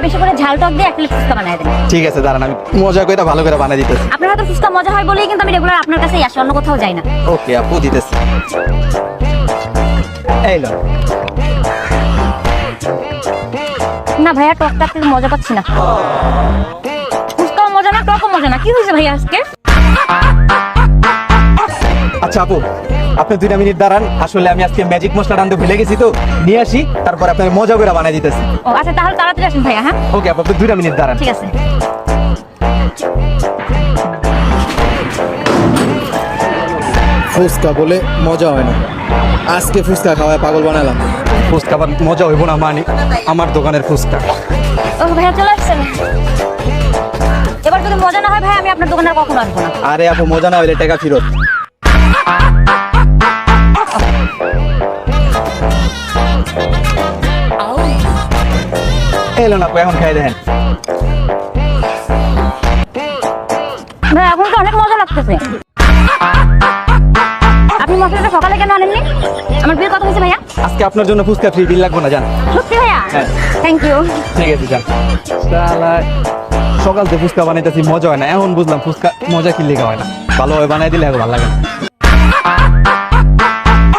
বেশি করে ঝাল টক দিয়ে 1 প্লেট ফুচকা বানায় দেন। ঠিক আছে, দাঁড়ান আমি মজা করে ভালো করে বানাই দিতেছি। আপনার হাতে ফুচকা মজা হয় বলেই কিন্তু আমি রেগুলার আপনার কাছেই আসি, অন্য কোথাও যাই না। ওকে আপু, দিতেছি। এই লো। না ভাইয়া, টকটা একটু মজা পাচ্ছি না। ফুচকাও মজা না, টকও মজা না। কি হয়েছে ভাইয়া আজকে? আচ্ছা আপু, আপনি 2 মিনিট দাঁড়ান, আসলে আমি আজকে ম্যাজিক মশলা আনতে ভুলে গেছি, তো নিয়ে আসি, তারপর আপনাকে মজা করে বানাই দিতেছি। ও আচ্ছা, তাহলে তাড়াতাড়ি আসুন ভাইয়া। হ্যাঁ ওকে আপু, আপনি 2 মিনিট দাঁড়ান। ঠিক আছে। ফুচকা বলে মজা হয় না, আজকে ফুচকা খাওয়ায় পাগল বানালাম। ফুচকা আবার মজা হইব না মানে আমার দোকানের ফুচকা। ও ভাইয়া চলে আসছেন। এবার যদি মজা না হয় ভাই, আমি আপনার দোকানে আর কখনো আসবো না। আরে আপু, মজা না হইলে টাকা ফেরত। এলো না আপু, এখন খাই দেখেন। ভাই এখন তো অনেক মজা লাগতেছে। আপনি মশলাটা সকালে কেন আনেননি? আমার বিল কত হয়েছে ভাইয়া? আজকে আপনার জন্য ফুচকা ফ্রি, বিল লাগবে না, জান। সত্যি ভাইয়া? হ্যাঁ। Thank you. ঠিক আছে, যান। শালা, সকাল থেকে ফুচকা বানাইতেছি, মজা হয় না, এখন বুঝলাম ফুচকা মজা কি লেগে হয় না, ভালোভাবে বানাই দিলে এখন ভালো লাগে না।